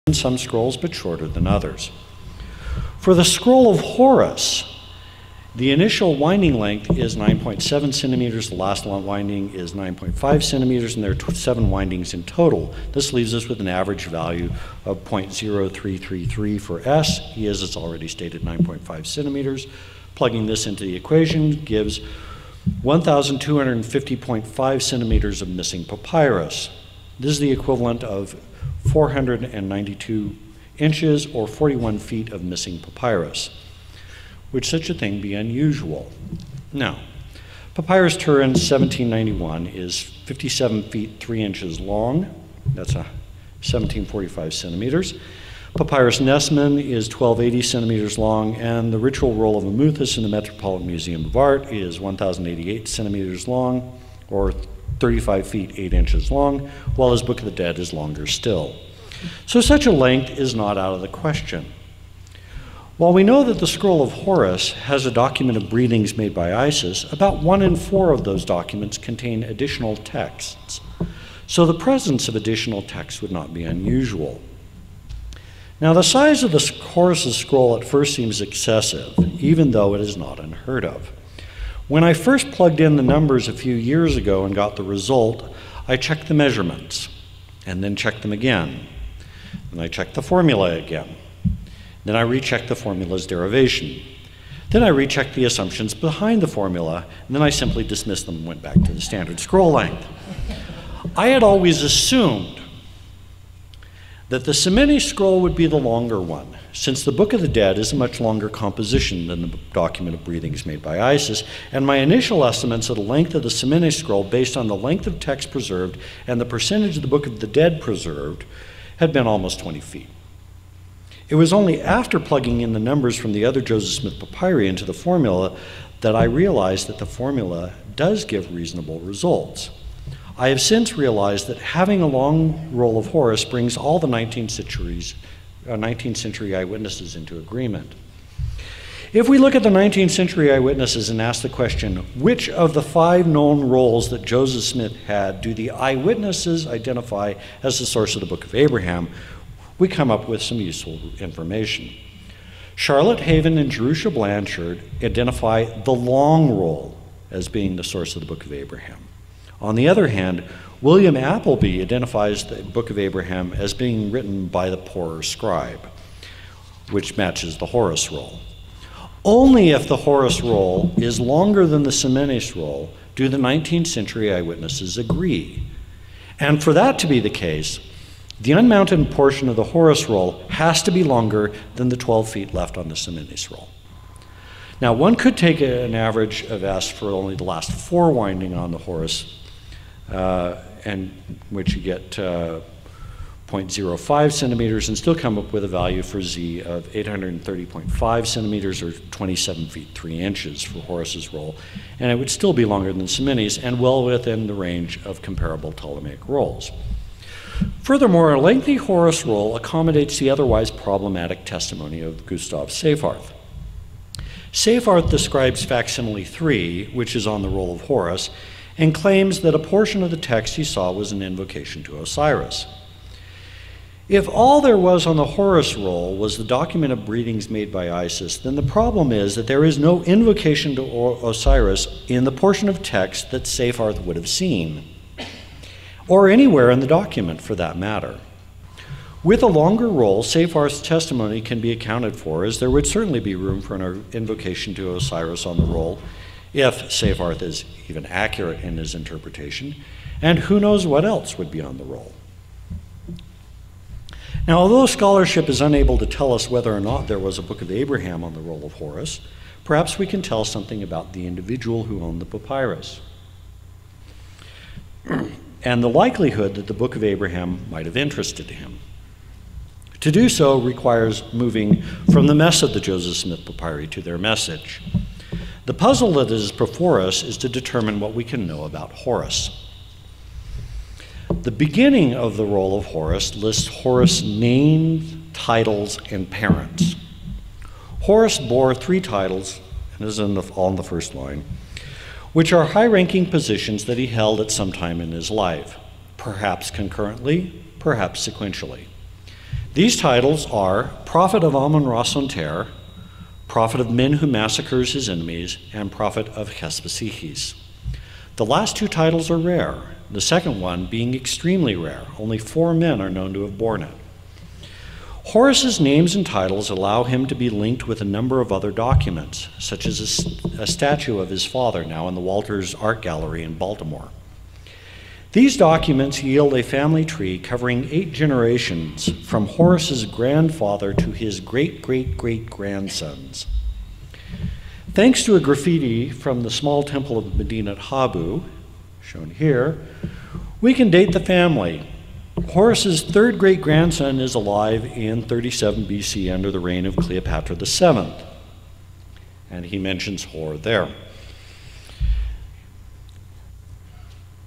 in some scrolls, but shorter than others. For the scroll of Horus, the initial winding length is 9.7 centimeters, the last winding is 9.5 centimeters, and there are 7 windings in total. This leaves us with an average value of 0.0333 for S. E is, as already stated, 9.5 centimeters. Plugging this into the equation gives 1,250.5 centimeters of missing papyrus. This is the equivalent of 492 inches or 41 feet of missing papyrus. Would such a thing be unusual? No. Papyrus Turin 1791 is 57 feet 3 inches long. That's 1745 centimeters. Papyrus Nesman is 1280 centimeters long, and the ritual roll of Amuthis in the Metropolitan Museum of Art is 1,088 centimeters long, or 35 feet 8 inches long, while his Book of the Dead is longer still. So such a length is not out of the question. While we know that the scroll of Horus has a document of breathings made by Isis, about 1 in 4 of those documents contain additional texts. So the presence of additional texts would not be unusual. Now, the size of the Horus's scroll at first seems excessive, even though it is not unheard of. When I first plugged in the numbers a few years ago and got the result, I checked the measurements, and then checked them again. And I checked the formula again. Then I rechecked the formula's derivation. Then I rechecked the assumptions behind the formula, and then I simply dismissed them and went back to the standard scroll length. I had always assumed that the Semini scroll would be the longer one, since the Book of the Dead is a much longer composition than the document of breathings made by Isis, and my initial estimates of the length of the Semini scroll based on the length of text preserved and the percentage of the Book of the Dead preserved had been almost 20 feet. It was only after plugging in the numbers from the other Joseph Smith papyri into the formula that I realized that the formula does give reasonable results. I have since realized that having a long roll of Horus brings all the 19th century eyewitnesses into agreement. If we look at the 19th century eyewitnesses and ask the question, which of the 5 known rolls that Joseph Smith had do the eyewitnesses identify as the source of the Book of Abraham, we come up with some useful information. Charlotte Haven and Jerusha Blanchard identify the long roll as being the source of the Book of Abraham. On the other hand, William Appleby identifies the Book of Abraham as being written by the poorer scribe, which matches the Horus roll. Only if the Horus roll is longer than the Semini roll do the 19th century eyewitnesses agree. And for that to be the case, the unmounted portion of the Horus roll has to be longer than the 12 feet left on the Semini roll. Now, one could take an average of S for only the last 4 winding on the Horus, and which you get 0.05 centimeters, and still come up with a value for Z of 830.5 centimeters, or 27 feet 3 inches for Horus's roll, and it would still be longer than Semini's and well within the range of comparable Ptolemaic rolls. Furthermore, a lengthy Horus roll accommodates the otherwise problematic testimony of Gustav Seyfarth. Seyfarth describes facsimile 3, which is on the roll of Horus, and claims that a portion of the text he saw was an invocation to Osiris. If all there was on the Horus roll was the document of breathings made by Isis, then the problem is that there is no invocation to Osiris in the portion of text that Seyfarth would have seen, or anywhere in the document for that matter. With a longer roll, Seyfarth's testimony can be accounted for, as there would certainly be room for an invocation to Osiris on the roll, if Seyfarth is even accurate in his interpretation, and who knows what else would be on the roll. Now, although scholarship is unable to tell us whether or not there was a Book of Abraham on the roll of Horus, perhaps we can tell something about the individual who owned the papyrus, and the likelihood that the Book of Abraham might have interested him. To do so requires moving from the mess of the Joseph Smith papyri to their message. The puzzle that is before us is to determine what we can know about Horus. The beginning of the roll of Horus lists Horus' names, titles, and parents. Horus bore 3 titles, and is on the first line, which are high-ranking positions that he held at some time in his life, perhaps concurrently, perhaps sequentially. These titles are Prophet of Amun-Ra-Son-Ter, Prophet of Men who massacres his enemies, and Prophet of Hespesichis. The last two titles are rare, the second one being extremely rare. Only 4 men are known to have borne it. Horus's names and titles allow him to be linked with a number of other documents, such as a statue of his father now in the Walters Art Gallery in Baltimore. These documents yield a family tree covering 8 generations from Horus's grandfather to his great-great-great-grandsons. Thanks to a graffiti from the small temple of Medinat Habu, shown here, we can date the family. Horus's 3rd great-grandson is alive in 37 BC under the reign of Cleopatra VII, and he mentions Hor there.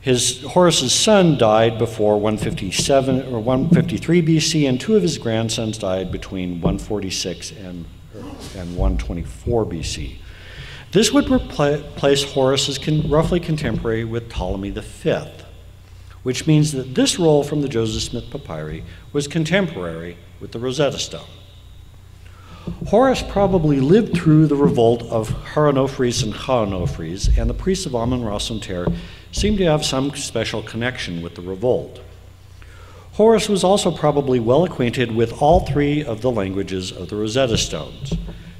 Horus's son died before 157 or 153 BC, and 2 of his grandsons died between 146 and 124 BC. This would place Horus as roughly contemporary with Ptolemy V, which means that this roll from the Joseph Smith Papyri was contemporary with the Rosetta Stone. Horus probably lived through the revolt of Haranofres and Chaonofres, and the priests of Amun-Ra-Son-Ter seem to have some special connection with the revolt. Horus was also probably well acquainted with all 3 of the languages of the Rosetta Stones.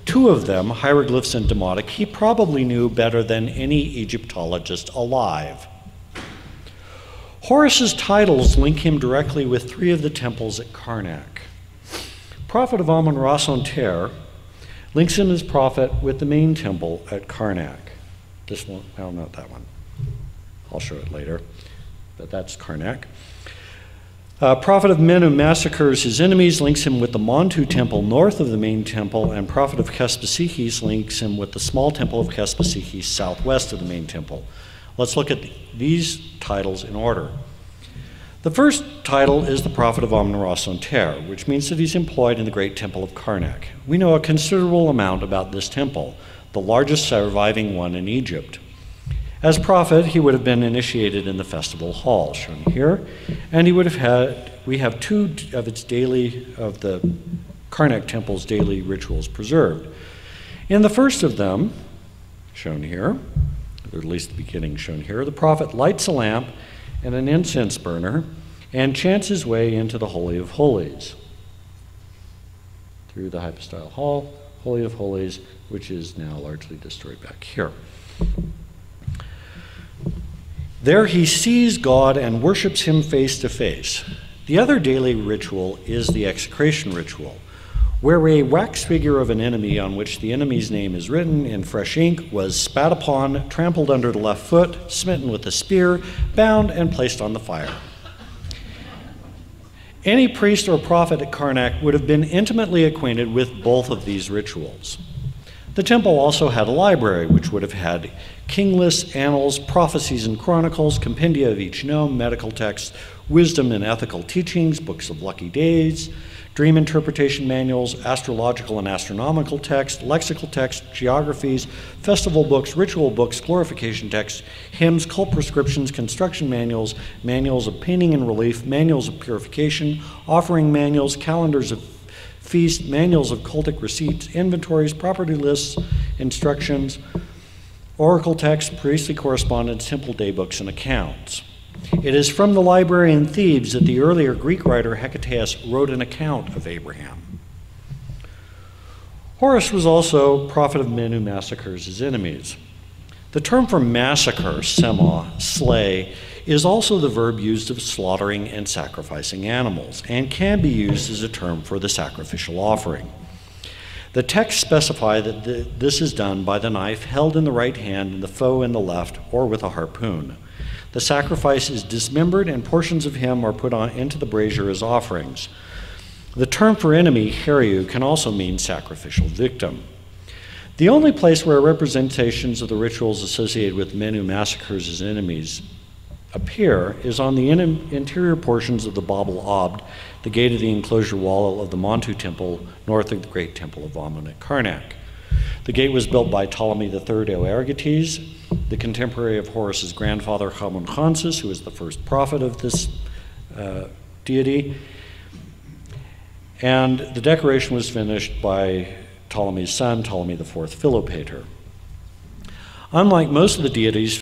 2 of them, hieroglyphs and Demotic, he probably knew better than any Egyptologist alive. Horus's titles link him directly with 3 of the temples at Karnak. Prophet of Amun-Ra-Son-Ter links him as prophet with the main temple at Karnak. This one, no, not that one. I'll show it later, but that's Karnak. Prophet of Men who massacres his enemies links him with the Montu temple north of the main temple, and Prophet of Hespesichis links him with the small temple of Hespesichis southwest of the main temple. Let's look at these titles in order. The first title is the Prophet of Amun-Ra-Son-Ter, which means that he's employed in the great temple of Karnak. We know a considerable amount about this temple, the largest surviving one in Egypt. As prophet, he would have been initiated in the festival hall, shown here, and we have 2 of the Karnak temple's daily rituals preserved. In the first of them, shown here, or at least the beginning shown here, the prophet lights a lamp and an incense burner and chants his way into the Holy of Holies through the hypostyle hall, Holy of Holies, which is now largely destroyed back here. There he sees God and worships him face to face. The other daily ritual is the execration ritual, where a wax figure of an enemy on which the enemy's name is written in fresh ink was spat upon, trampled under the left foot, smitten with a spear, bound, and placed on the fire. Any priest or prophet at Karnak would have been intimately acquainted with both of these rituals. The temple also had a library, which would have had king lists, annals, prophecies and chronicles, compendia of each gnome, medical texts, wisdom and ethical teachings, books of lucky days, dream interpretation manuals, astrological and astronomical texts, lexical texts, geographies, festival books, ritual books, glorification texts, hymns, cult prescriptions, construction manuals, manuals of painting and relief, manuals of purification, offering manuals, calendars of feast, manuals of cultic receipts, inventories, property lists, instructions, oracle texts, priestly correspondence, temple daybooks, and accounts. It is from the library in Thebes that the earlier Greek writer Hecataeus wrote an account of Abraham. Horus was also prophet of men who massacres his enemies. The term for massacre, sema, slay, is also the verb used of slaughtering and sacrificing animals, and can be used as a term for the sacrificial offering. The texts specify that this is done by the knife held in the right hand and the foe in the left, or with a harpoon. The sacrifice is dismembered and portions of him are put into the brazier as offerings. The term for enemy, heriu, can also mean sacrificial victim. The only place where representations of the rituals associated with men who massacres his enemies appear is on the interior portions of the Bab el-Abd, the gate of the enclosure wall of the Montu temple north of the great temple of Amun at Karnak. The gate was built by Ptolemy III Euergetes, the contemporary of Horus's grandfather Khamun-Khansis, who was the first prophet of this deity. And the decoration was finished by Ptolemy's son, Ptolemy IV Philopator. Unlike most of the deities